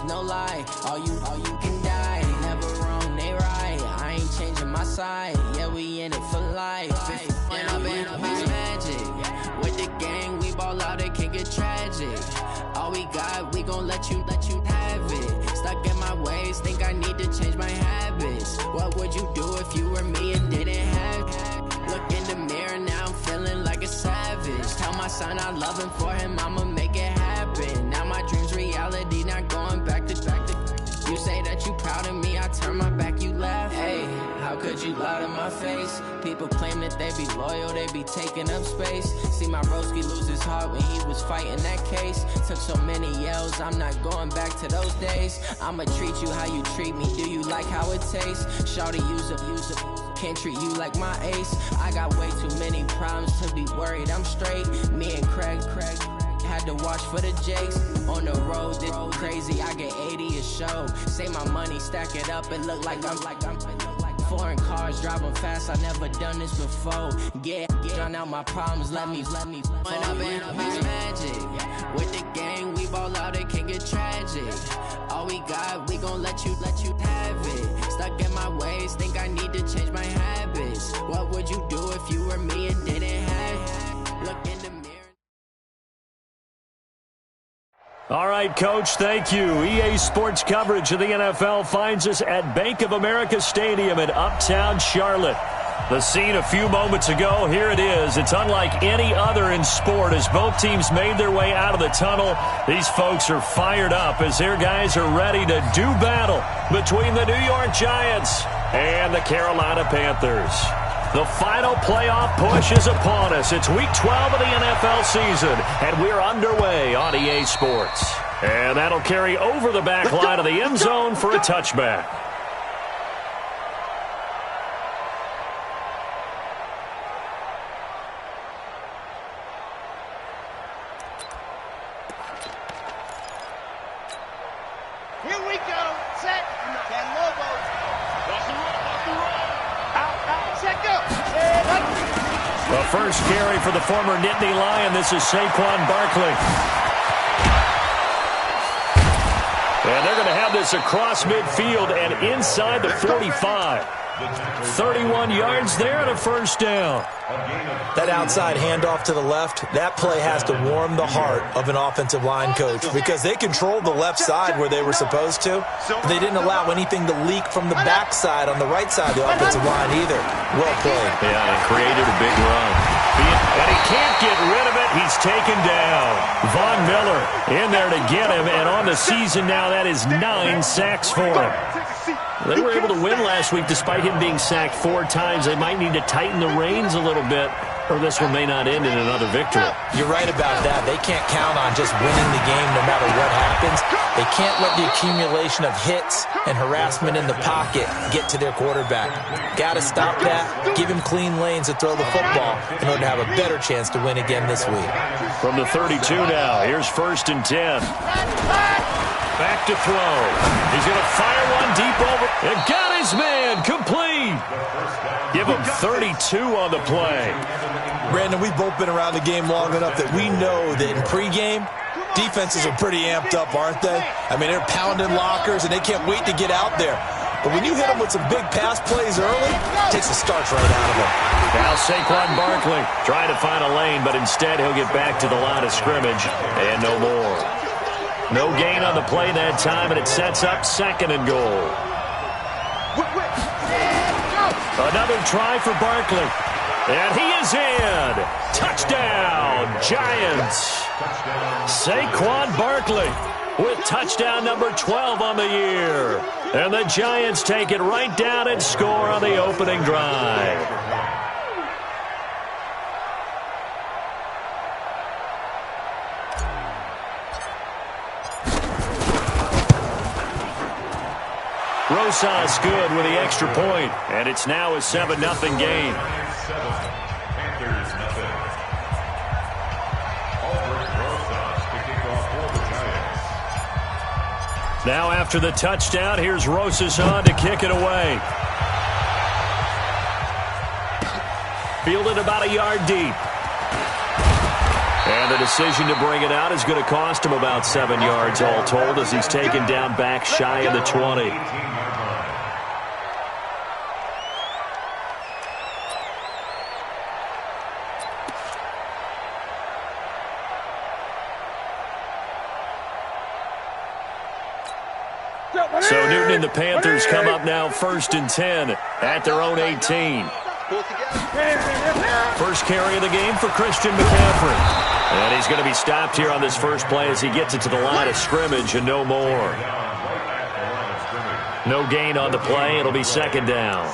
no lie. All you can die. Never wrong, they right. I ain't changing my side. Yeah, we in it for life. When I've been magic. With the gang, we ball out, it can get tragic. All we got, we gon' let you have it. Stuck in my ways, think I need to change my habits. What would you do if you were me and didn't have it? Look in the mirror, now I'm feeling like a savage. Tell my son I love him, for him I'ma make it happen. Now my dream's reality, not going back to. You say that you proud of me, I turn my back, you laugh. Hey, how could you lie to my face? People claim that they be loyal, they be taking up space. See my broski lose his heart when he was fighting that case. Took so many yells, I'm not going back to those days. I'ma treat you how you treat me, do you like how it tastes? Shawty, use up, can't treat you like my ace. I got way too many problems to be worried, I'm straight. Me and Craig had to watch for the Jakes. On the road, this crazy, I get 80 a show. Say my money, stack it up, it look like I'm foreign cars, driving fast, I never done this before. Get drown out my problems, let me When I've been magic. With the gang, we ball out, it can get tragic. All we got, we gon' let you have it. Stuck in my ways, think I need to change my habits. What would you do if you were me and didn't have it? Look in the mirror. All right, Coach, thank you. EA Sports coverage of the NFL finds us at Bank of America Stadium in Uptown Charlotte. The scene a few moments ago, here it is. It's unlike any other in sport as both teams made their way out of the tunnel. These folks are fired up as their guys are ready to do battle between the New York Giants and the Carolina Panthers. The final playoff push is upon us. It's Week 12 of the NFL season, and we're underway on EA Sports. And that'll carry over the back line of the end zone for a touchback. Here we go. Set. Can Lobo. Out. Set, go. The first carry for the former Nittany Lion. This is Saquon Barkley. And they're going to have this across midfield and inside the 45. 31 yards there and a first down. That outside handoff to the left, that play has to warm the heart of an offensive line coach because they controlled the left side where they were supposed to, but they didn't allow anything to leak from the backside on the right side of the offensive line either. Well played. Yeah, and created a big run. And he can't get rid of it. He's taken down. Von Miller in there to get him, and on the season now, that is 9 sacks for him. They were able to win last week despite him being sacked 4 times. They might need to tighten the reins a little bit, or this one may not end in another victory. You're right about that. They can't count on just winning the game no matter what happens. They can't let the accumulation of hits and harassment in the pocket get to their quarterback. Got to stop that, give him clean lanes to throw the football in order to have a better chance to win again this week. From the 32 now, here's 1st and 10. Back to throw. He's going to fire one deep over. And got his man complete. Give him 32 on the play. Brandon, we've both been around the game long enough that we know that in pregame, defenses are pretty amped up, aren't they? I mean, they're pounding lockers, and they can't wait to get out there. But when you hit them with some big pass plays early, it takes the starch right out of them. Now Saquon Barkley trying to find a lane, but instead he'll get back to the line of scrimmage and no more. No gain on the play that time, and it sets up 2nd and goal. Another try for Barkley. And he is in. Touchdown, Giants. Saquon Barkley with touchdown number 12 on the year. And the Giants take it right down and score on the opening drive. Rosas good with the extra point, and it's now a 7-0 game. Now after the touchdown, here's Rosas on to kick it away. Fielded about a yard deep. And the decision to bring it out is going to cost him about 7 yards all told as he's taken down back shy of the 20. So Newton and the Panthers come up now 1st and 10 at their own 18. First carry of the game for Christian McCaffrey. And he's going to be stopped here on this first play as he gets it to the line of scrimmage and no more. No gain on the play. It'll be 2nd down.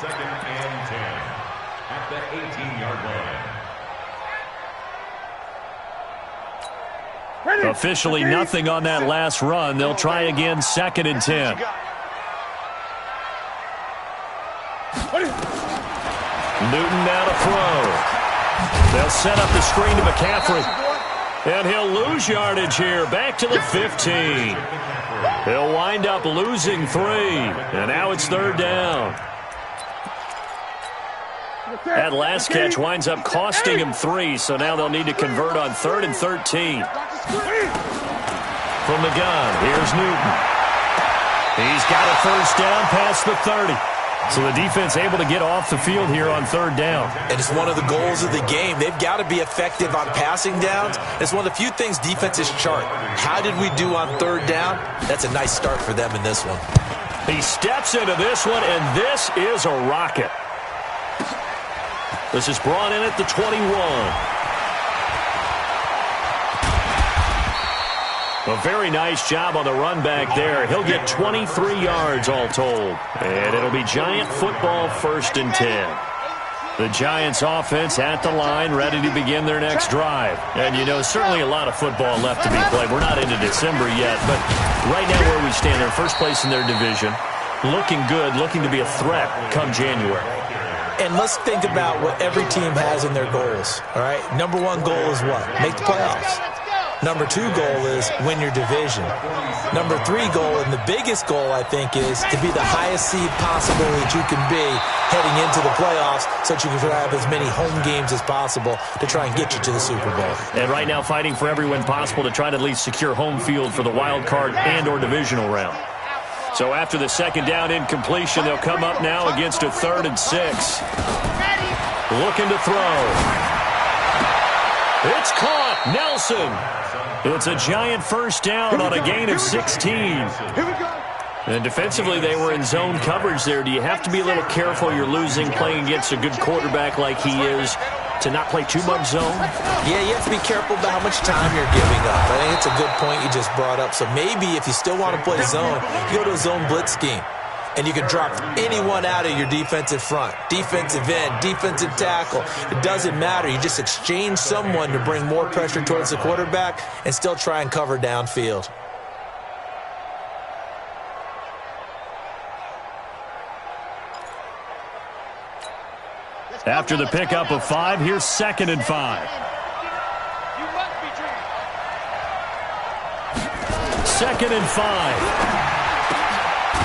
Officially nothing on that last run. They'll try again 2nd and 10. Newton now to throw. They'll set up the screen to McCaffrey. And he'll lose yardage here. Back to the 15. He'll wind up losing 3. And now it's 3rd down. That last catch winds up costing him 3, so now they'll need to convert on 3rd and 13. From the gun, here's Newton. He's got a first down past the 30. So the defense able to get off the field here on 3rd down. And it's one of the goals of the game. They've got to be effective on passing downs. It's one of the few things defenses chart. How did we do on 3rd down? That's a nice start for them in this one. He steps into this one, and this is a rocket. This is brought in at the 21. A very nice job on the run back there. He'll get 23 yards all told. And it'll be Giant football 1st and 10. The Giants offense at the line, ready to begin their next drive. And, you know, certainly a lot of football left to be played. We're not into December yet, but right now where we stand, they're first place in their division. Looking good, looking to be a threat come January. And let's think about what every team has in their goals, all right? Number 1 goal is what? Make the playoffs. Number 2 goal is win your division. Number 3 goal, and the biggest goal, I think, is to be the highest seed possible that you can be heading into the playoffs so that you can have as many home games as possible to try and get you to the Super Bowl. And right now fighting for every win possible to try to at least secure home field for the wild card and or divisional round. So after the 2nd down incompletion, they'll come up now against a 3rd and 6. Looking to throw. It's caught. Nelson. It's a Giant first down on a gain of 16. And defensively, they were in zone coverage there. Do you have to be a little careful? You're losing, playing against a good quarterback like he is, to not play too much zone? Yeah, you have to be careful about how much time you're giving up. I think it's a good point you just brought up. So maybe if you still want to play zone, you go to a zone blitz scheme. And you can drop anyone out of your defensive front. Defensive end, defensive tackle. It doesn't matter. You just exchange someone to bring more pressure towards the quarterback and still try and cover downfield. After the pickup of 5, here's 2nd and 5. 2nd and 5.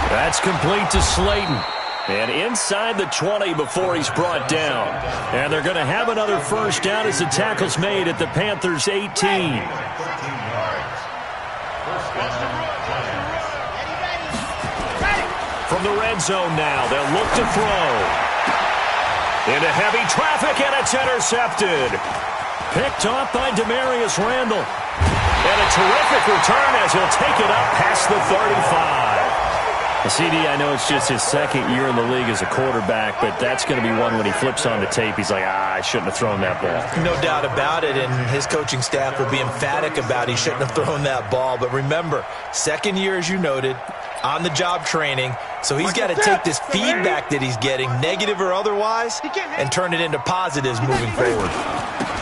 That's complete to Slayton. And inside the 20 before he's brought down. And they're going to have another first down as the tackle's made at the Panthers' 18. From the red zone now, they'll look to throw. Into heavy traffic, and it's intercepted. Picked off by Demarius Randall. And a terrific return as he'll take it up past the 35. CD, I know it's just his 2nd year in the league as a quarterback, but that's going to be one when he flips on the tape, he's like, I shouldn't have thrown that ball. No doubt about it, and his coaching staff will be emphatic about he shouldn't have thrown that ball. But remember, 2nd year, as you noted, on-the-job training, so he's got to take this feedback that he's getting, negative or otherwise, and turn it into positives moving forward.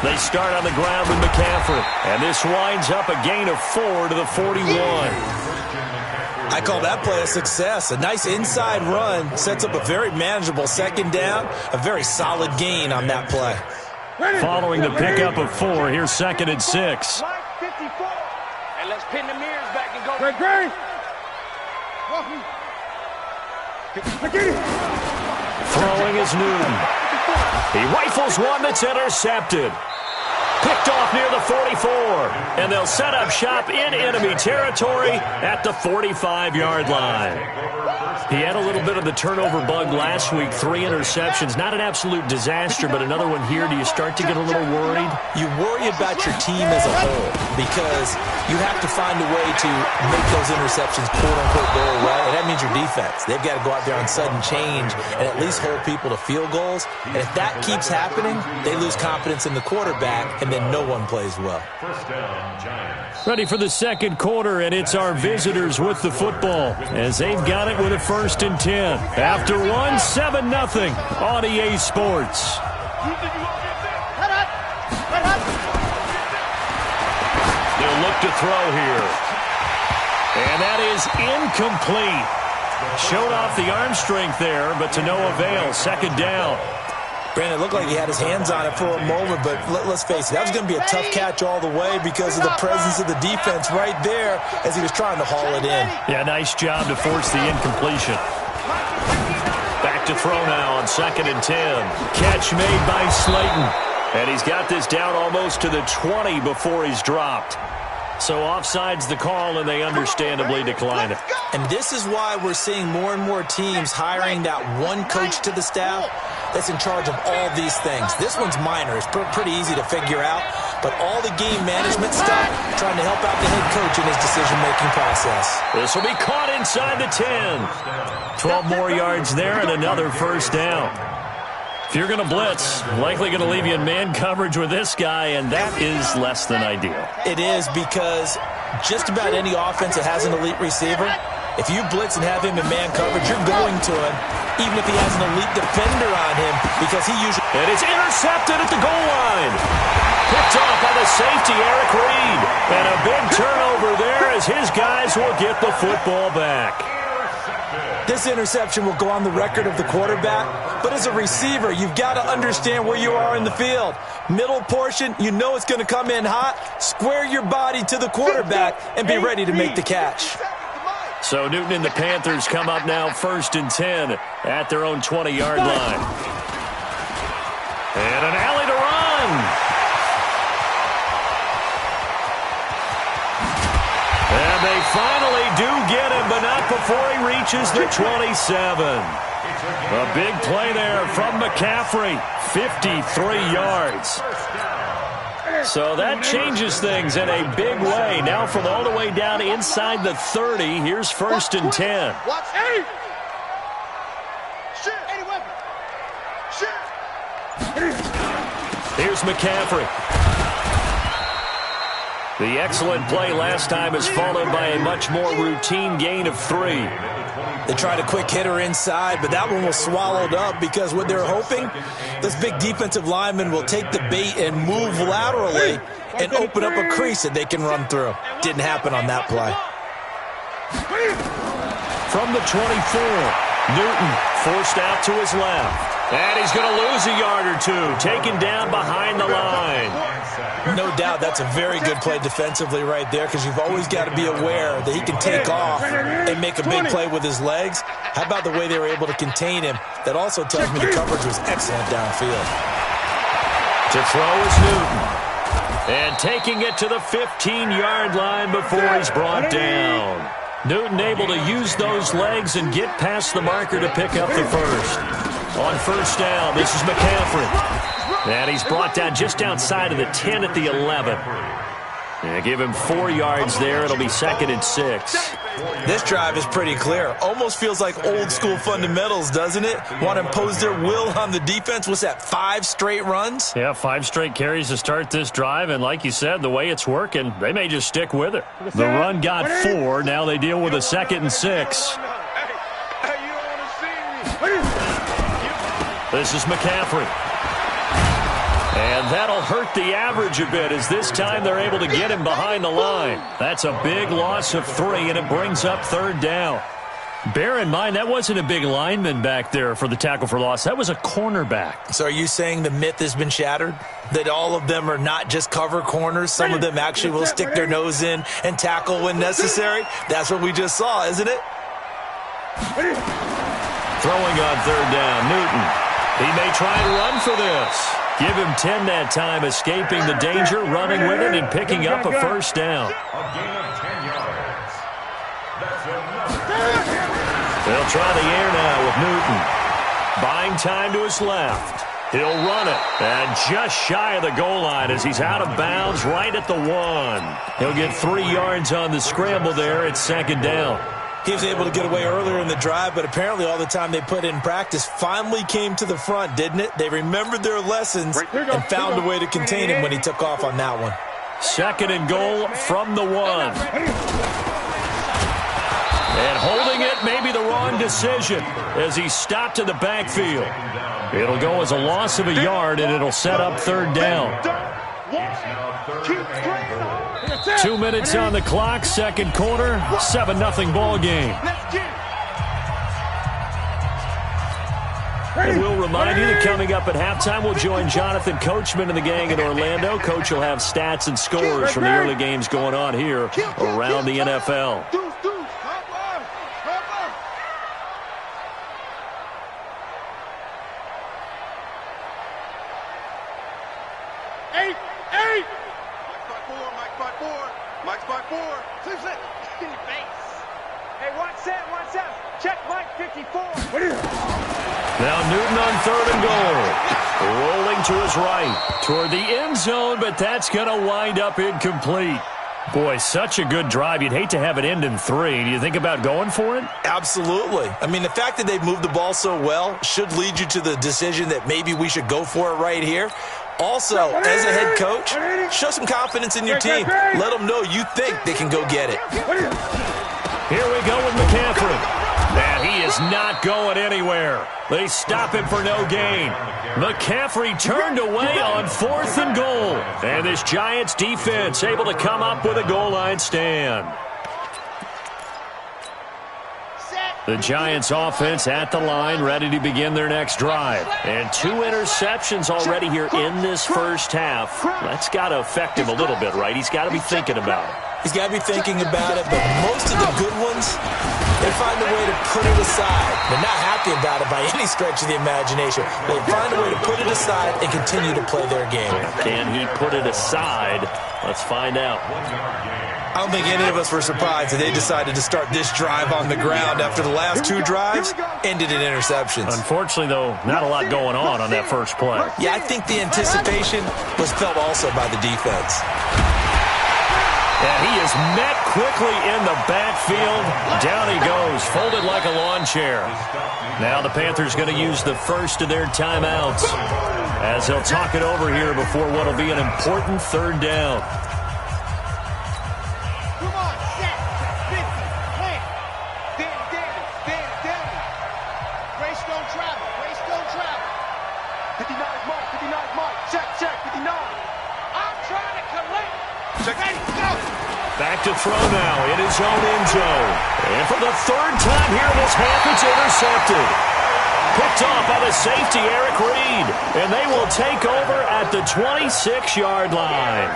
They start on the ground with McCaffrey, and this winds up a gain of 4 to the 41. I call that play a success. A nice inside run sets up a very manageable 2nd down, a very solid gain on that play. Following the pickup of 4, here's 2nd and 6. And let's pin the mirrors back and go. Great. Throwing is Newton. He rifles one that's intercepted. Picked off off near the 44, and they'll set up shop in enemy territory at the 45-yard line. He had a little bit of the turnover bug last week, 3 interceptions. Not an absolute disaster, but another one here. Do you start to get a little worried? You worry about your team as a whole because you have to find a way to make those interceptions quote-unquote go away, and that means your defense. They've got to go out there on sudden change and at least hold people to field goals. And if that keeps happening, they lose confidence in the quarterback, and then no one plays well. Ready for the second quarter, and it's our visitors with the football as they've got it with a 1st and 10. After 1, 7-0 on EA Sports. They'll look to throw here. And that is incomplete. Showed off the arm strength there, but to no avail. 2nd down. Brandon, it looked like he had his hands on it for a moment, but let's face it, that was going to be a tough catch all the way because of the presence of the defense right there as he was trying to haul it in. Yeah, nice job to force the incompletion. Back to throw now on 2nd and 10. Catch made by Slayton. And he's got this down almost to the 20 before he's dropped. So offside's the call, and they understandably decline it. And this is why we're seeing more and more teams hiring that one coach to the staff that's in charge of all these things. This one's minor. It's pretty easy to figure out. But all the game management stuff, trying to help out the head coach in his decision-making process. This will be caught inside the 10. 12 more yards there and another 1st down. If you're going to blitz, likely going to leave you in man coverage with this guy, and that is less than ideal. It is because just about any offense that has an elite receiver, if you blitz and have him in man coverage, you're going to him, even if he has an elite defender on him, because he usually... And it's intercepted at the goal line. Picked off by the safety, Eric Reed. And a big turnover there as his guys will get the football back. This interception will go on the record of the quarterback, but as a receiver, you've got to understand where you are in the field. Middle portion, you know it's going to come in hot. Square your body to the quarterback and be ready to make the catch. So Newton and the Panthers come up now 1st and 10 at their own 20-yard line. And an alley to run. And they finally do get him, but not before he reaches the 27. A big play there from McCaffrey, 53 yards. So that changes things in a big way. Now from all the way down inside the 30, here's 1st and 10. Here's McCaffrey. The excellent play last time is followed by a much more routine gain of 3. They tried a quick hitter inside, but that one was swallowed up because what they're hoping, this big defensive lineman will take the bait and move laterally and open up a crease that they can run through. Didn't happen on that play. From the 24, Newton forced out to his left. And he's going to lose a yard or 2, taken down behind the line. No doubt that's a very good play defensively right there because you've always got to be aware that he can take off and make a big play with his legs. How about the way they were able to contain him? That also tells me the coverage was excellent downfield. To throw is Newton. And taking it to the 15-yard line before he's brought down. Newton able to use those legs and get past the marker to pick up the 1st. On 1st down, this is McCaffrey. And he's brought down just outside of the 10 at the 11. And give him 4 yards there. It'll be 2nd and 6. This drive is pretty clear. Almost feels like old school fundamentals, doesn't it? Want to impose their will on the defense. What's that, 5 straight runs? Yeah, 5 straight carries to start this drive. And like you said, the way it's working, they may just stick with it. The run got 4. Now they deal with a 2nd and 6. This is McCaffrey. And that'll hurt the average a bit as this time they're able to get him behind the line. That's a big loss of 3, and it brings up 3rd down. Bear in mind, that wasn't a big lineman back there for the tackle for loss. That was a cornerback. So are you saying the myth has been shattered? That all of them are not just cover corners? Some of them actually will stick their nose in and tackle when necessary? That's what we just saw, isn't it? Throwing on 3rd down, Newton. He may try and run for this. Give him 10 that time, escaping the danger, running with it, and picking up a first down. They'll try the air now with Newton. Buying time to his left. He'll run it. And just shy of the goal line as he's out of bounds right at the 1. He'll get 3 yards on the scramble there at second down. He was able to get away earlier in the drive, but apparently all the time they put in practice finally came to the front, didn't it? They remembered their lessons and found a way to contain him when he took off on that one. Second and goal from the 1. And holding it may be the wrong decision as he stopped in the backfield. It'll go as a loss of a yard, and it'll set up third down. 2 minutes on the clock, second quarter, 7-0 ball game. And we'll remind you that coming up at halftime, we'll join Jonathan Coachman and the gang in Orlando. Coach will have stats and scores from the early games going on here around the NFL. Now Newton on third and goal. Rolling to his right toward the end zone, but that's going to wind up incomplete. Boy, such a good drive. You'd hate to have it end in 3. Do you think about going for it? Absolutely. I mean, the fact that they've moved the ball so well should lead you to the decision that maybe we should go for it right here. Also, as a head coach, show some confidence in your team. Let them know you think they can go get it. Here we go with McCaffrey. And he is not going anywhere. They stop him for no gain. McCaffrey turned away on 4th and goal. And this Giants defense able to come up with a goal line stand. The Giants offense at the line, ready to begin their next drive. And 2 interceptions already here in this first half. That's got to affect him a little bit, right? He's got to be thinking about it. He's got to be thinking about it, but most of the good ones, they find a way to put it aside. They're not happy about it by any stretch of the imagination. They find a way to put it aside and continue to play their game. Can he put it aside? Let's find out. I don't think any of us were surprised that they decided to start this drive on the ground after the last 2 drives ended in interceptions. Unfortunately, though, not a lot going on that first play. Yeah, I think the anticipation was felt also by the defense. And he is met quickly in the backfield. Down he goes, folded like a lawn chair. Now the Panthers going to use the first of their timeouts as they'll talk it over here before what will be an important third down. Come on, set, 50, plant. Danny. Grace don't travel. 59 mark. Check, 59. I'm trying to collect. Ready, go. Back to throw now in his own end zone. And for the 3rd time here in this half, it's intercepted. Picked off by the safety, Eric Reed. And they will take over at the 26-yard line.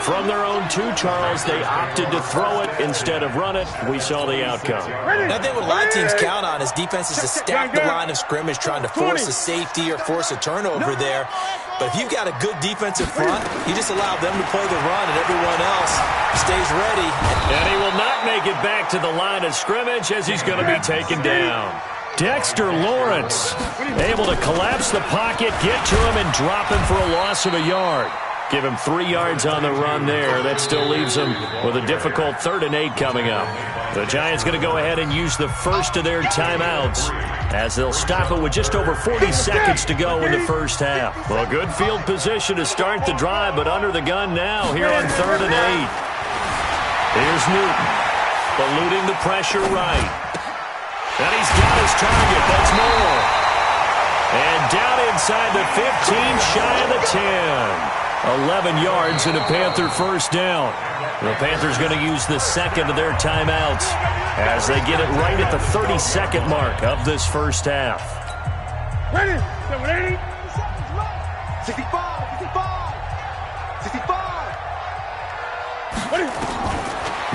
From their own 2, Charles, they opted to throw it instead of run it. We saw the outcome. Now, I think what a lot of teams count on is defenses to stack the line of scrimmage, trying to force a safety or force a turnover there. But if you've got a good defensive front, you just allow them to play the run and everyone else stays ready. And he will not make it back to the line of scrimmage as he's going to be taken down. Dexter Lawrence able to collapse the pocket, get to him, and drop him for a loss of a yard. Give him 3 yards on the run there. That still leaves him with a difficult 3rd and 8 coming up. The Giants going to go ahead and use the first of their timeouts as they'll stop it with just over 40 seconds to go in the first half. Well, good field position to start the drive, but under the gun now here on 3rd and 8. Here's Newton, eluding the pressure right. And he's got his target. That's more. And down inside the 15, shy of the 10. 11 yards and a Panther first down. The Panthers going to use the second of their timeouts as they get it right at the 32nd mark of this first half. Ready? 65.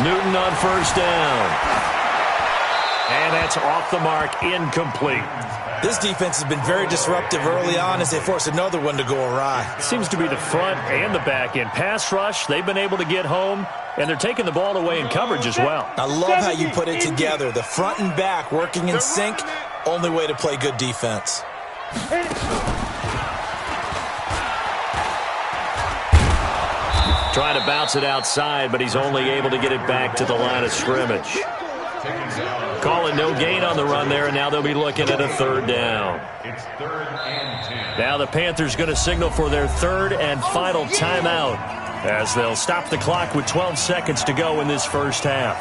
Newton on first down. And that's off the mark, incomplete. This defense has been very disruptive early on as they force another one to go awry. Seems to be the front and the back end. Pass rush, they've been able to get home, and they're taking the ball away in coverage as well. I love how you put it together. The front and back working in sync, only way to play good defense. Trying to bounce it outside, but he's only able to get it back to the line of scrimmage. Calling no gain on the run there, and now they'll be looking at a third down. It's 3rd and 10. Now the Panthers going to signal for their third and final timeout as they'll stop the clock with 12 seconds to go in this first half.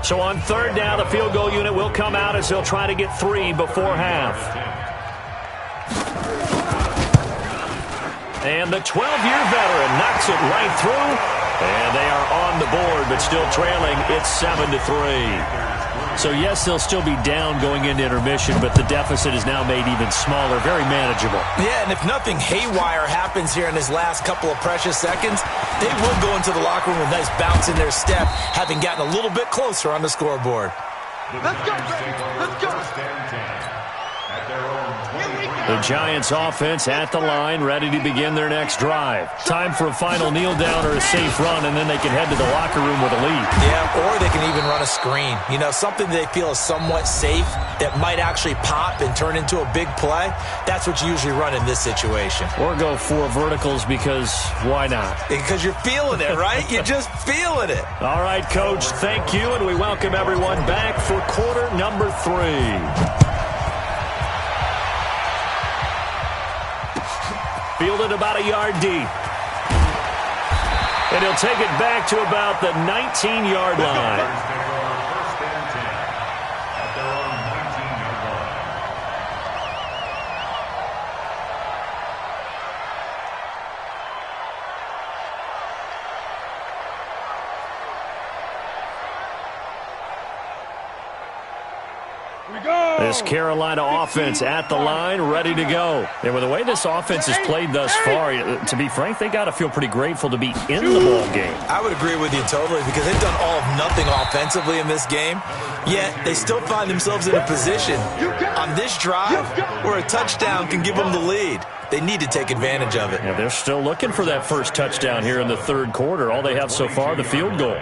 So on third down, the field goal unit will come out as they'll try to get 3 before half. And the 12-year veteran knocks it right through. And they are on the board, but still trailing. It's 7-3. So, yes, they'll still be down going into intermission, but the deficit is now made even smaller, very manageable. Yeah, and if nothing haywire happens here in his last couple of precious seconds, they will go into the locker room with a nice bounce in their step, having gotten a little bit closer on the scoreboard. Let's go, let's go. The Giants offense at the line, ready to begin their next drive. Time for a final kneel down or a safe run, and then they can head to the locker room with a lead. Yeah, or they can even run a screen. You know, something they feel is somewhat safe that might actually pop and turn into a big play. That's what you usually run in this situation. Or go 4 verticals because why not? Because you're feeling it, right? You're just feeling it. All right, Coach, thank you, and we welcome everyone back for quarter number 3. Fielded about a yard deep. And he'll take it back to about the 19-yard line. This Carolina offense at the line, ready to go. And with the way this offense has played thus far, to be frank, they got to feel pretty grateful to be in the ball game. I would agree with you totally because they've done all of nothing offensively in this game, yet they still find themselves in a position on this drive where a touchdown can give them the lead. They need to take advantage of it. Yeah, they're still looking for that first touchdown here in the third quarter. All they have so far, the field goal.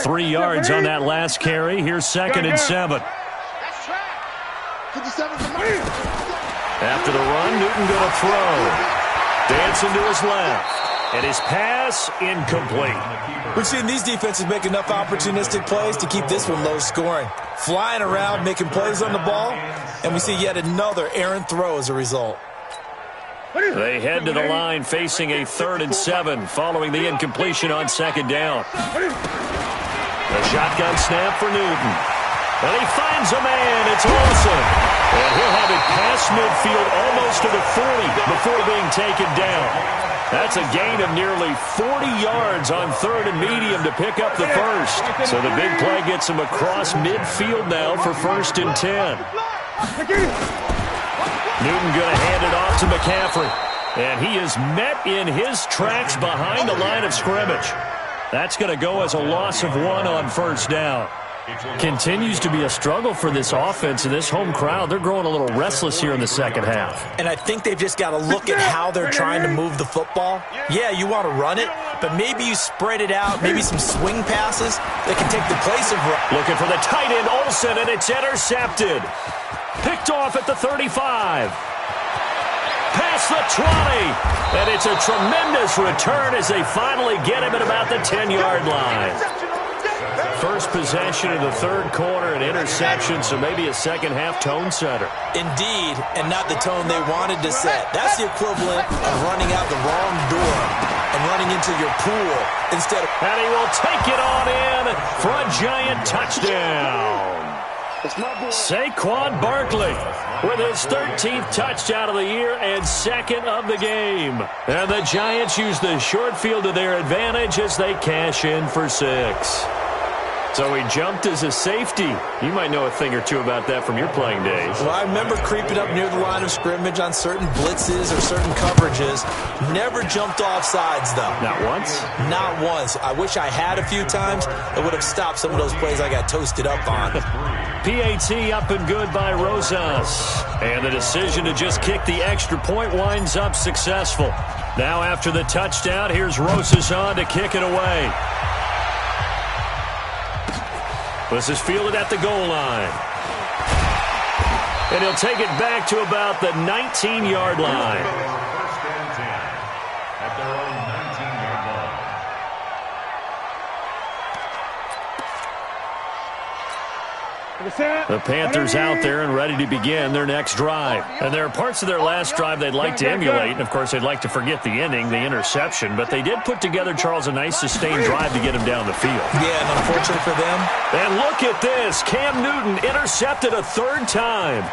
Three yards on that last carry. Here's 2nd and 7. After the run, Newton going to throw. Dancing to his left. And his pass incomplete. We've seen these defenses make enough opportunistic plays to keep this one low scoring. Flying around, making plays on the ball, and we see yet another errant throw as a result. They head to the line facing a 3rd and 7 following the incompletion on 2nd down. A shotgun snap for Newton. And he finds a man. It's Olsen. And he'll have it past midfield almost to the 40 before being taken down. That's a gain of nearly 40 yards on 3rd and medium to pick up the first. So the big play gets him across midfield now for 1st and 10. Newton going to hand it off to McCaffrey. And he is met in his tracks behind the line of scrimmage. That's going to go as a loss of 1 on 1st down. Continues to be a struggle for this offense and this home crowd. They're growing a little restless here in the second half. And I think they've just got to look at how they're trying to move the football. Yeah, you want to run it, but maybe you spread it out, maybe some swing passes that can take the place of run. Looking for the tight end, Olsen, and it's intercepted. Picked off at the 35. Past the 20. And it's a tremendous return as they finally get him at about the 10-yard line. First possession of the third quarter, an interception, so maybe a second-half tone setter. Indeed, and not the tone they wanted to set. That's the equivalent of running out the wrong door and running into your pool instead of... And he will take it on in for a giant touchdown. Saquon Barkley with his 13th touchdown of the year and 2nd of the game. And the Giants use the short field to their advantage as they cash in for 6. So he jumped as a safety. You might know a thing or two about that from your playing days. Well, I remember creeping up near the line of scrimmage on certain blitzes or certain coverages. Never jumped off sides, though. Not once? Not once. I wish I had a few times. It would have stopped some of those plays I got toasted up on. PAT up and good by Rosas. And the decision to just kick the extra point winds up successful. Now after the touchdown, here's Rosas on to kick it away. This is fielded at the goal line. And he'll take it back to about the 19-yard line. First and 10 at their own 19-yard line. The Panthers out there and ready to begin their next drive. And there are parts of their last drive they'd like to emulate. And, of course, they'd like to forget the ending, the interception. But they did put together, Charles, a nice sustained drive to get him down the field. Yeah, and unfortunately for them. And look at this. Cam Newton intercepted a third time.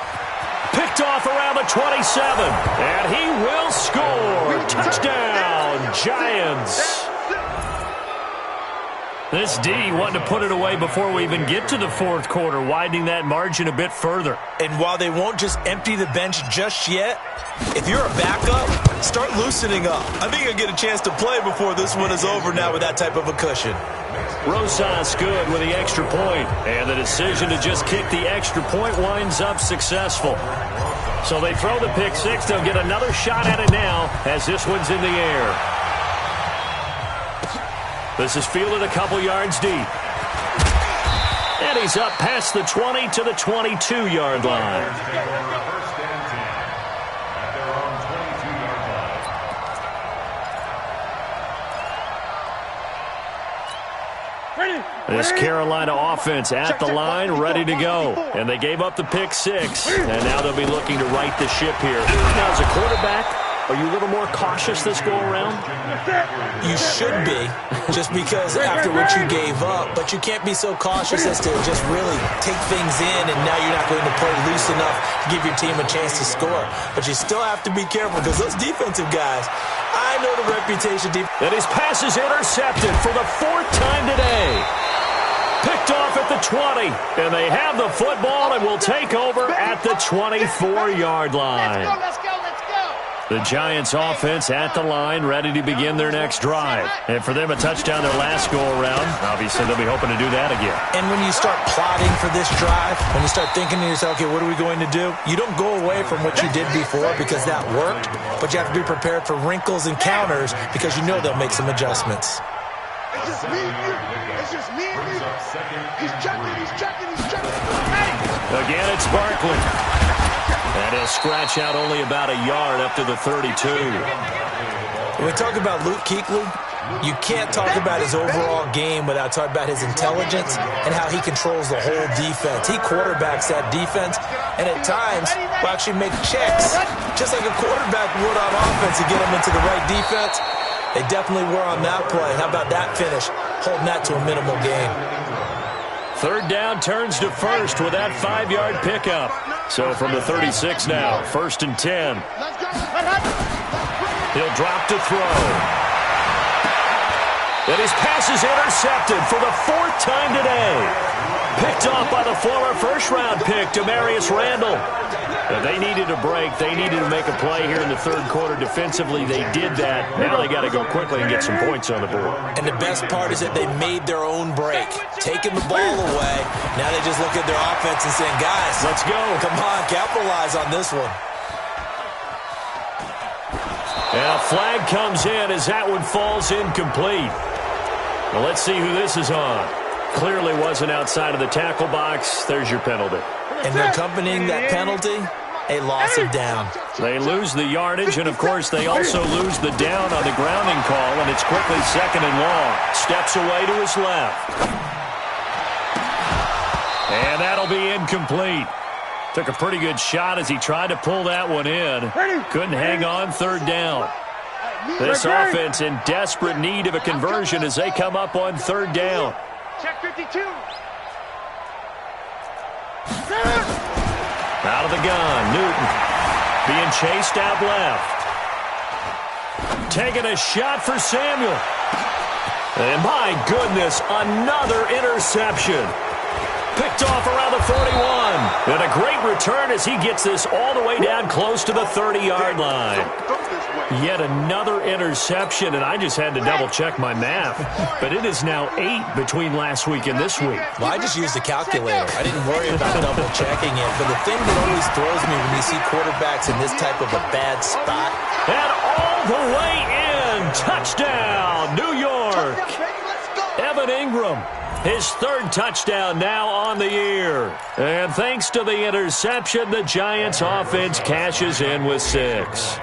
Picked off around the 27. And he will score. Touchdown, Giants. This D wanted to put it away before we even get to the fourth quarter, widening that margin a bit further. And while they won't just empty the bench just yet, if you're a backup, start loosening up. I think you'll get a chance to play before this one is over now with that type of a cushion. Rosas good with the extra point, and the decision to just kick the extra point winds up successful. So they throw the pick six. They'll get another shot at it now as this one's in the air. This is fielded a couple yards deep. And he's up past the 20 to the 22-yard line. First and 10 at their own 22-yard line. This Carolina offense at the line, ready to go. And they gave up the pick six, and now they'll be looking to right the ship here. Now, as a quarterback, are you a little more cautious this go-around? You should be, just because after what you gave up. But you can't be so cautious as to just really take things in, and now you're not going to play loose enough to give your team a chance to score. But you still have to be careful because those defensive guys, I know the reputation. And his pass is intercepted for the fourth time today. Picked off at the 20, and they have the football and will take over at the 24-yard line. Let's go. The Giants offense at the line, ready to begin their next drive. And for them, a touchdown their last go-around. Obviously, they'll be hoping to do that again. And when you start plotting for this drive, when you start thinking to yourself, okay, what are we going to do? You don't go away from what you did before because that worked, but you have to be prepared for wrinkles and counters because you know they'll make some adjustments. It's just me and you. It's just me and you. He's checking. Again, it's Barkley. And he'll scratch out only about a yard up to the 32. When we talk about Luke Kuechly, you can't talk about his overall game without talking about his intelligence and how he controls the whole defense. He quarterbacks that defense, and at times will actually make checks, just like a quarterback would on offense to get him into the right defense. They definitely were on that play. How about that finish? Holding that to a minimal gain. Third down turns to first with that 5-yard pickup. So from the 36 now, 1st and 10. He'll drop to throw. And his pass is intercepted for the fourth time today. Picked off by the former first-round pick, Demarius Randall. And they needed a break. They needed to make a play here in the third quarter. Defensively, they did that. Now they got to go quickly and get some points on the board. And the best part is that they made their own break, taking the ball away. Now they just look at their offense and saying, guys, let's go. Come on, capitalize on this one. And a flag comes in as that one falls incomplete. Well, let's see who this is on. Clearly wasn't outside of the tackle box. There's your penalty. And accompanying that penalty, a loss of down. They lose the yardage, and, of course, they also lose the down on the grounding call, and it's quickly 2nd and long. Steps away to his left. And that'll be incomplete. Took a pretty good shot as he tried to pull that one in. Couldn't hang on 3rd down. This offense in desperate need of a conversion as they come up on 3rd down. Check 52. Out of the gun, Newton being chased out left. Taking a shot for Samuel. And my goodness, another interception. Picked off around the 41. And a great return as he gets this all the way down close to the 30-yard line. Yet another interception, and I just had to double-check my math. But it is now 8 between last week and this week. Well, I just used a calculator. I didn't worry about double-checking it. But the thing that always throws me when you see quarterbacks in this type of a bad spot. And all the way in. Touchdown, New York. Evan Ingram. His 3rd touchdown now on the year. And thanks to the interception, the Giants offense cashes in with 6.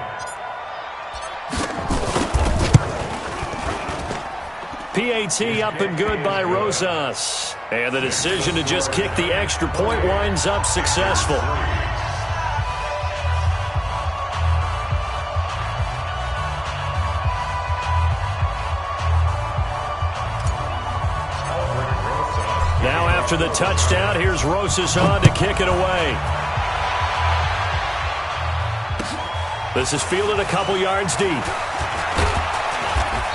PAT up and good by Rosas. And the decision to just kick the extra point winds up successful. Now after the touchdown, here's Rosas on to kick it away. This is fielded a couple yards deep.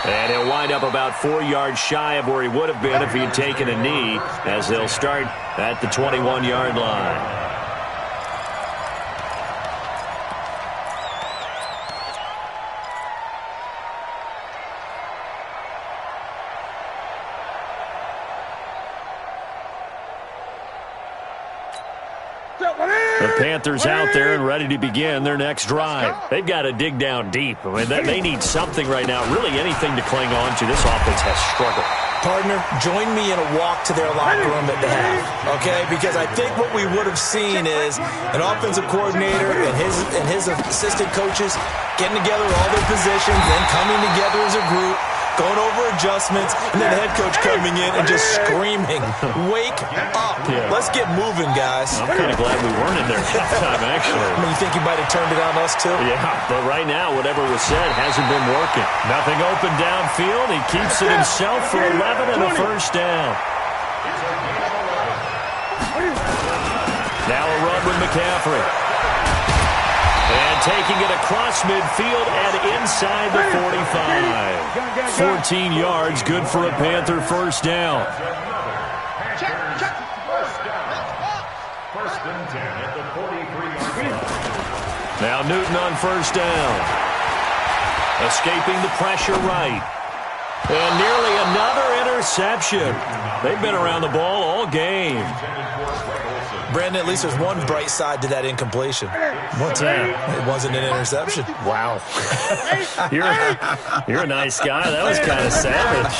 And he'll wind up about 4 yards shy of where he would have been if he had taken a knee, as they'll start at the 21-yard line. The Panthers out there and ready to begin their next drive. They've got to dig down deep. I mean, they need something right now, really anything to cling on to. This offense has struggled. Partner, join me in a walk to their locker room at the half, okay? Because I think what we would have seen is an offensive coordinator and his assistant coaches getting together all their positions, then coming together as a group, going over adjustments, and then the head coach coming in and just screaming, wake up. Yeah. Let's get moving, guys. I'm kind of glad we weren't in there that time, actually. I mean, you think he might have turned it on us, too? Yeah, but right now, whatever was said hasn't been working. Nothing open downfield. He keeps it himself for 11 and a first down. Now a run with McCaffrey. And taking it across midfield and inside the 45. 14 yards, good for a Panther first down. First and 10 at the 43-yard line. Now Newton on first down. Escaping the pressure right. And nearly another interception. They've been around the ball all game. Brandon, at least there's one bright side to that incompletion. What's that? It wasn't an interception. Wow. You're a nice guy. That was kind of savage.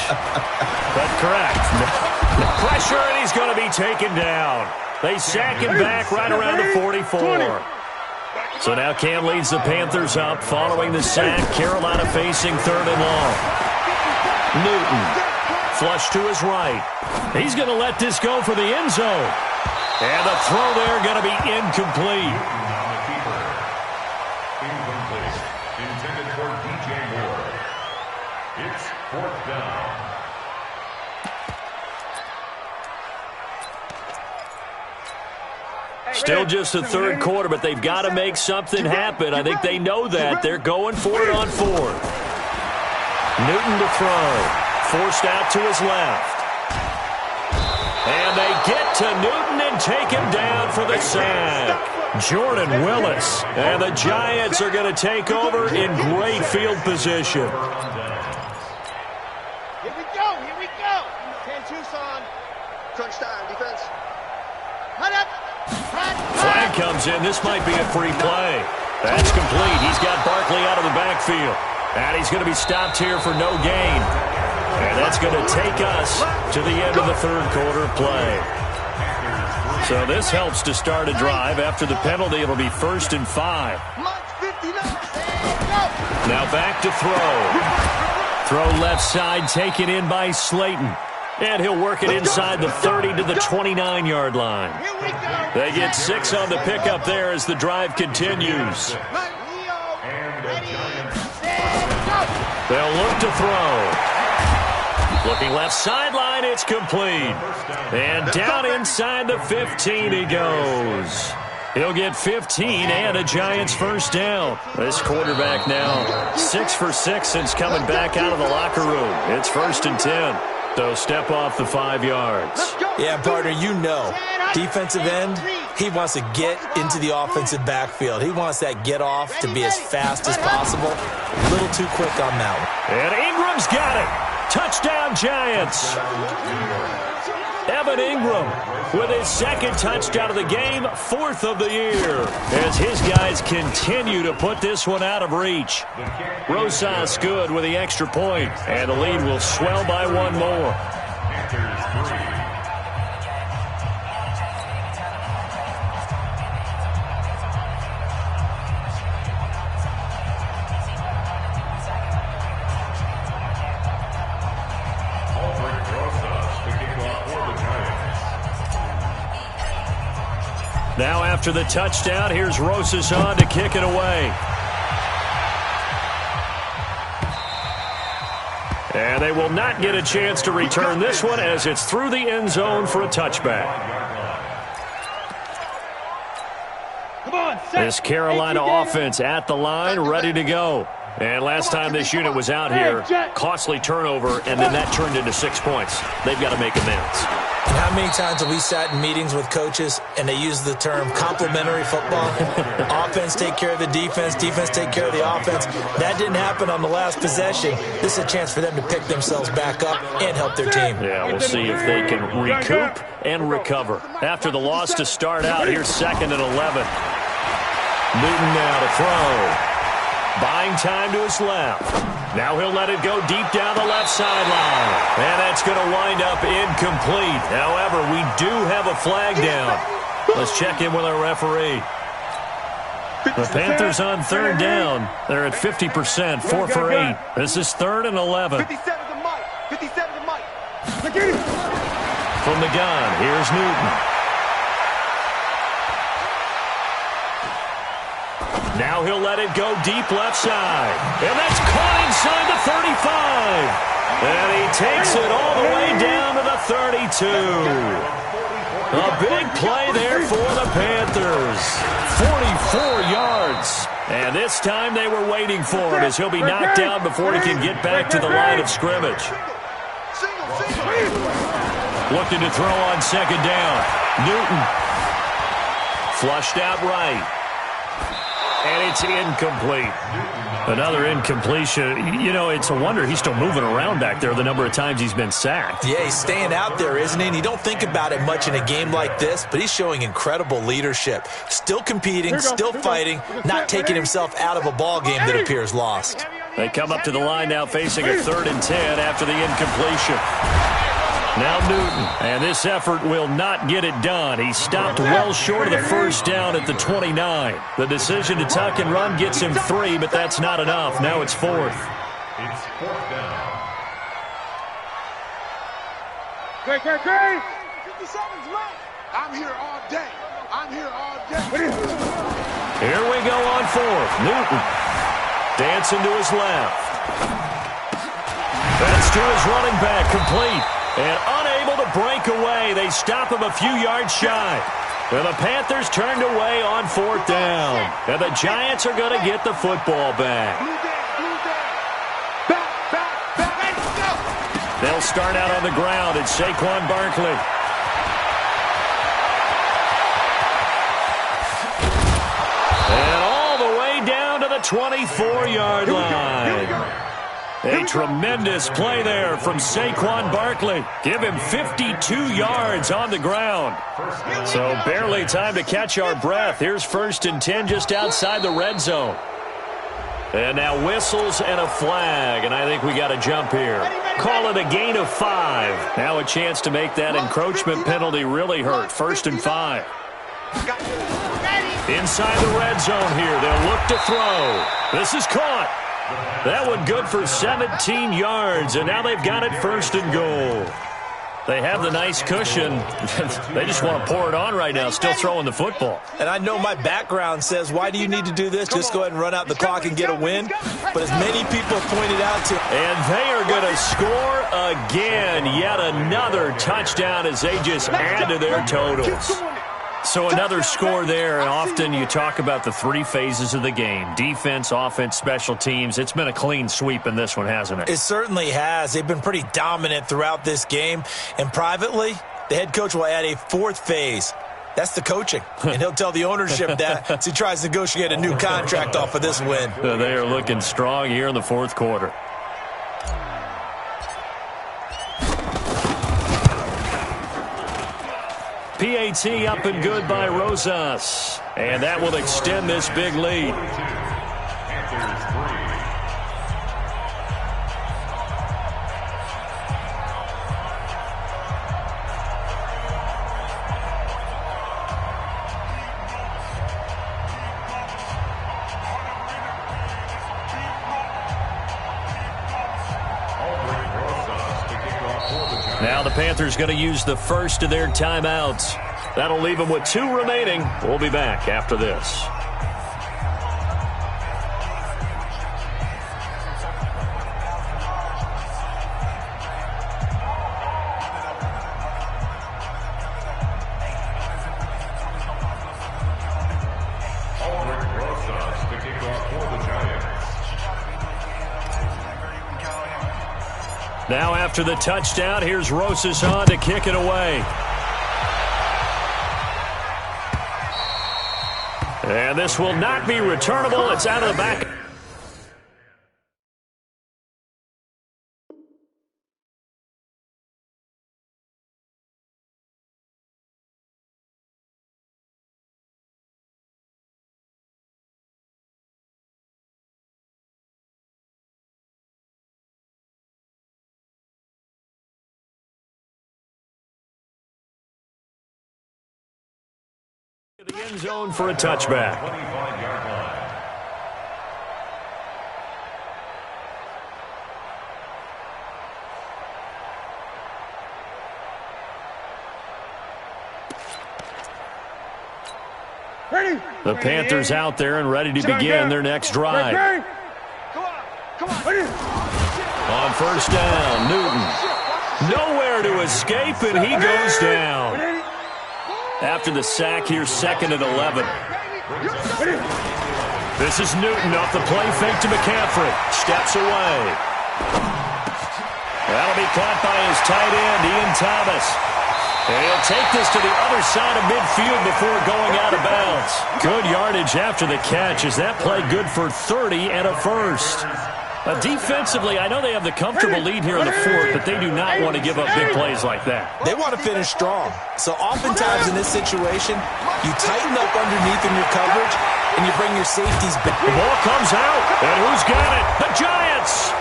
But correct. Pressure, and he's going to be taken down. They sack him back right around the 44. So now Cam leads the Panthers up following the sack. Carolina facing 3rd and long. Newton, flush to his right. He's going to let this go for the end zone. And the throw there going to be incomplete. Incomplete. Intended for DJ Moore. It's 4th down. Still just the 3rd quarter, but they've got to make something happen. I think they know that. They're going for it on 4th. Newton to throw. Forced out to his left. And they get to Newton and take him down for the sack. Jordan Willis. And the Giants are going to take over in great field position. Here we go, here we go. 10 Tucson. Crunch time, defense. Hut up. Flag comes in. This might be a free play. That's complete. He's got Barkley out of the backfield. And he's going to be stopped here for no gain. And that's going to take us to the end of the 3rd quarter play. So this helps to start a drive. After the penalty, it'll be 1st and 5. Now back to throw. Throw left side, taken in by Slayton. And he'll work it inside the 30 to the 29-yard line. They get 6 on the pickup there as the drive continues. They'll look to throw. Looking left sideline, it's complete. And down inside the 15 he goes. He'll get 15 and a Giants first down. This quarterback now 6 for 6 since coming back out of the locker room. It's 1st and 10. So step off the 5 yards. Yeah, partner, you know, defensive end, he wants to get into the offensive backfield. He wants that get off to be as fast as possible. A little too quick on that one. And Ingram's got it. Touchdown, Giants. Evan Ingram with his 2nd touchdown of the game, 4th of the year, as his guys continue to put this one out of reach. Rosas good with the extra point, and the lead will swell by 1 more. Now after the touchdown, here's Rosas on to kick it away. And they will not get a chance to return this one as it's through the end zone for a touchback. This Carolina offense at the line, ready to go. And last time this unit was out here, costly turnover, and then that turned into 6 points. They've got to make amends. And how many times have we sat in meetings with coaches and they use the term complementary football? Offense take care of the defense, defense take care of the offense. That didn't happen on the last possession. This is a chance for them to pick themselves back up and help their team. Yeah, we'll see if they can recoup and recover. After the loss to start out, here's 2nd and 11. Newton now to throw. Buying time to his left. Now he'll let it go deep down the left sideline. And that's going to wind up incomplete. However, we do have a flag down. Let's check in with our referee. The Panthers on 3rd down. They're at 50%, 4 for 8. This is 3rd and 11. 57 to Mike. 57 to Mike. From the gun, here's Newton. Now he'll let it go deep left side. And that's caught inside the 35. And he takes it all the way down to the 32. A big play there for the Panthers. 44 yards. And this time they were waiting for it as he'll be knocked down before he can get back to the line of scrimmage. Looking to throw on 2nd down. Newton. Flushed out right. And it's incomplete. Another incompletion. You know, it's a wonder he's still moving around back there the number of times he's been sacked. Yeah, he's staying out there, isn't he? And you don't think about it much in a game like this, but he's showing incredible leadership. Still competing, still fighting, not taking himself out of a ball game that appears lost. They come up to the line now facing a 3rd and 10 after the incompletion. Now Newton, and this effort will not get it done. He stopped well short of the first down at the 29. The decision to tuck and run gets him 3, but that's not enough. Now it's 4th. It's 4th down. Great. 57's Mike. I'm here all day. I'm here all day. Here we go on 4th. Newton dancing to his left. That's to his running back, complete. And unable to break away, they stop him a few yards shy. And the Panthers turned away on 4th down. And the Giants are going to get the football back. They'll start out on the ground. It's Saquon Barkley. And all the way down to the 24-yard line. A tremendous play there from Saquon Barkley. Give him 52 yards on the ground. So barely time to catch our breath. Here's 1st and 10 just outside the red zone. And now whistles and a flag, and I think we got a jump here. Call it a gain of 5. Now a chance to make that encroachment penalty really hurt. 1st and 5. Inside the red zone here. They'll look to throw. This is caught. That one good for 17 yards, and now they've got it 1st and goal. They have the nice cushion. They just want to pour it on right now, still throwing the football. And I know my background says, why do you need to do this? Just go ahead and run out the clock and get a win. But as many people pointed out to... And they are going to score again. Yet another touchdown as they just add to their totals. So another score there, and often you talk about the three phases of the game: defense, offense, special teams. It's been a clean sweep in this one, hasn't it? It certainly has. They've been pretty dominant throughout this game. And privately, the head coach will add a fourth phase. That's the coaching. And he'll tell the ownership that as he tries to negotiate a new contract off of this win. They are looking strong here in the fourth quarter. PAT up and good by Rosas. And that will extend this big lead. Now the Panthers going to use the first of their timeouts. That'll leave them with 2 remaining. We'll be back after this. Now after the touchdown, here's Rosas on to kick it away. And this will not be returnable. It's out of the back. The end zone for a touchback. Ready? The Panthers out there and ready to begin their next drive. Come on. Ready? On first down, Newton. Nowhere to escape, and he goes down. After the sack, here's 2nd and 11. This is Newton off the play fake to McCaffrey. Steps away. That'll be caught by his tight end, Ian Thomas. And he'll take this to the other side of midfield before going out of bounds. Good yardage after the catch. Is that play good for 30 and a first? Defensively, I know they have the comfortable lead here in the fourth, but they do not want to give up big plays like that. They want to finish strong. So oftentimes in this situation, you tighten up underneath in your coverage, and you bring your safeties back. The ball comes out, and who's got it? The Giants!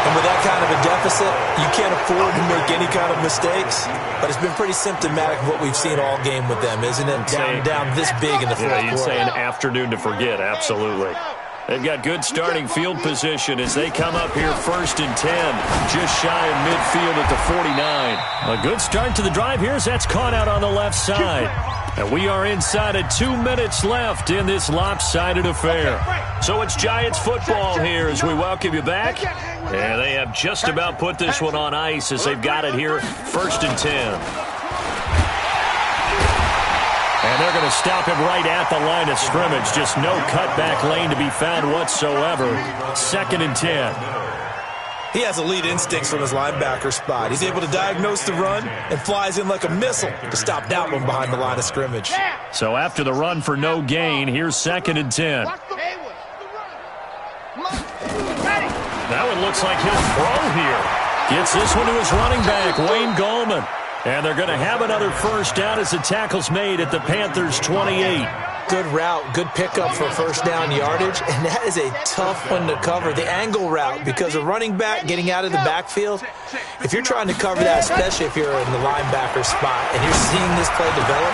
And with that kind of a deficit, you can't afford to make any kind of mistakes. But it's been pretty symptomatic of what we've seen all game with them, isn't it? Down this big in the fourth quarter. You'd say an afternoon to forget, absolutely. They've got good starting field position as they come up here 1st and 10, just shy of midfield at the 49. A good start to the drive here as that's caught out on the left side. And we are inside of 2 minutes left in this lopsided affair. So it's Giants football here as we welcome you back. And they have just about put this one on ice as they've got it here 1st and 10. And they're going to stop him right at the line of scrimmage. Just no cutback lane to be found whatsoever. 2nd and 10. He has elite instincts from his linebacker spot. He's able to diagnose the run and flies in like a missile to stop that one behind the line of scrimmage. So after the run for no gain, here's 2nd and 10. That one looks like he'll throw here. Gets this one to his running back, Wayne Gallman. And they're going to have another first down as the tackle's made at the Panthers' 28. Good route, good pickup for first down yardage, and that is a tough one to cover. The angle route, because a running back getting out of the backfield, if you're trying to cover that, especially if you're in the linebacker spot and you're seeing this play develop,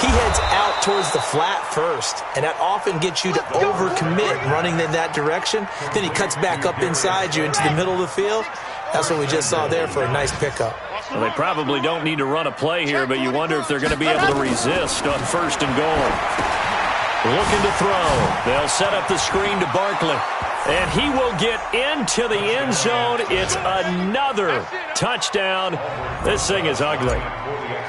he heads out towards the flat first, and that often gets you to overcommit running in that direction. Then he cuts back up inside you into the middle of the field. That's what we just saw there for a nice pickup. Well, they probably don't need to run a play here, but you wonder if they're going to be able to resist on 1st and goal. Looking to throw. They'll set up the screen to Barkley. And he will get into the end zone. It's another touchdown. This thing is ugly.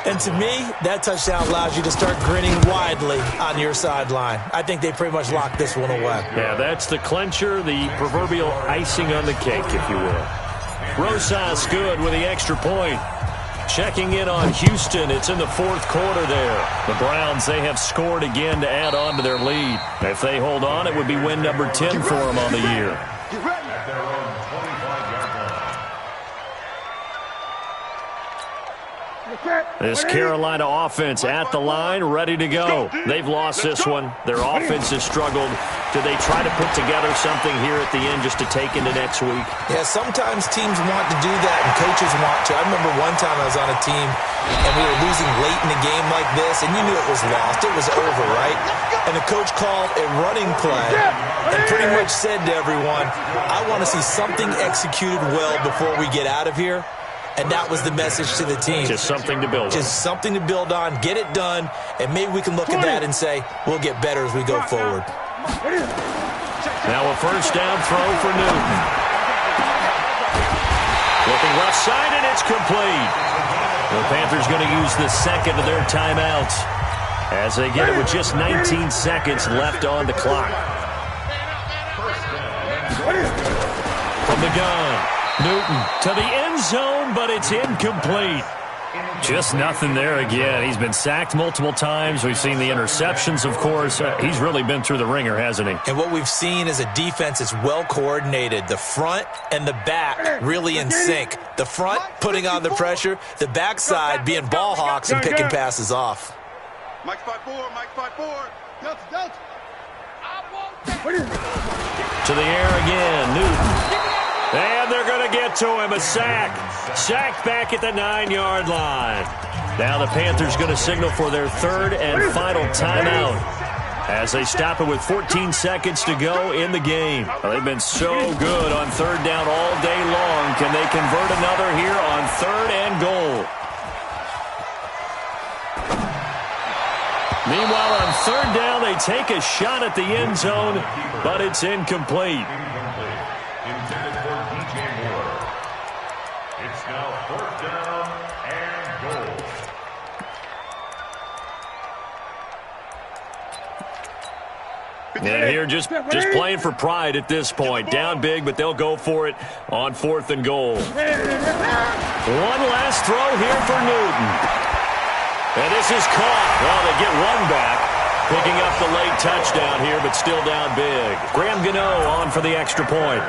And to me, that touchdown allows you to start grinning widely on your sideline. I think they pretty much locked this one away. Yeah, that's the clincher, the proverbial icing on the cake, if you will. Rosas good with the extra point. Checking in on Houston. It's in the fourth quarter there. The Browns, they have scored again to add on to their lead. If they hold on, it would be win number 10 for them on the year. At their own 25-yard line. This Carolina offense at the line, ready to go. They've lost this one. Their offense has struggled. Do they try to put together something here at the end just to take into next week? Yeah, sometimes teams want to do that and coaches want to. I remember one time I was on a team and we were losing late in a game like this, and you knew it was lost. It was over, right? And the coach called a running play and pretty much said to everyone, I want to see something executed well before we get out of here. And that was the message to the team. Just something to build on. Just something to build on, get it done, and maybe we can look at that and say, we'll get better as we go forward. Now a first down throw for Newton. Looking left side, and it's complete. The Panthers going to use the second of their timeouts as they get it with just 19 seconds left on the clock. From the gun, Newton to the end zone, but it's incomplete. Just nothing there again. He's been sacked multiple times. We've seen the interceptions, of course. He's really been through the ringer, hasn't he? And what we've seen is a defense that's well coordinated. The front and the back really in sync. The front putting on the pressure, the backside being ball hawks and picking passes off. Mike 5-4, Mike 5-4. Delta. To the air again, Newton. And they're going to get to him, a sack. Sacked back at the 9-yard line. Now the Panthers going to signal for their third and final timeout as they stop it with 14 seconds to go in the game. Well, they've been so good on third down all day long. Can they convert another here on third and goal? Meanwhile, on third down, they take a shot at the end zone, but it's incomplete. Intended for DJ Moore. It's now fourth down and goal. Yeah, here just playing for pride at this point. Down big, but they'll go for it on fourth and goal. One last throw here for Newton. And this is caught. Well, they get one back. Picking up the late touchdown here, but still down big. Graham Gano on for the extra point.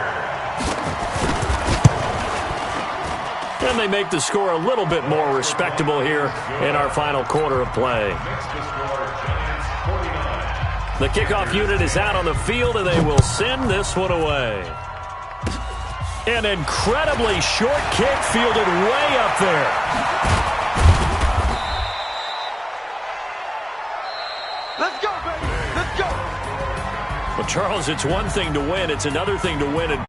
And they make the score a little bit more respectable here in our final quarter of play. Next to score, Giants 49. The kickoff unit is out on the field, and they will send this one away. An incredibly short kick fielded way up there. Let's go, baby. Let's go. Well, Charles, it's one thing to win. It's another thing to win and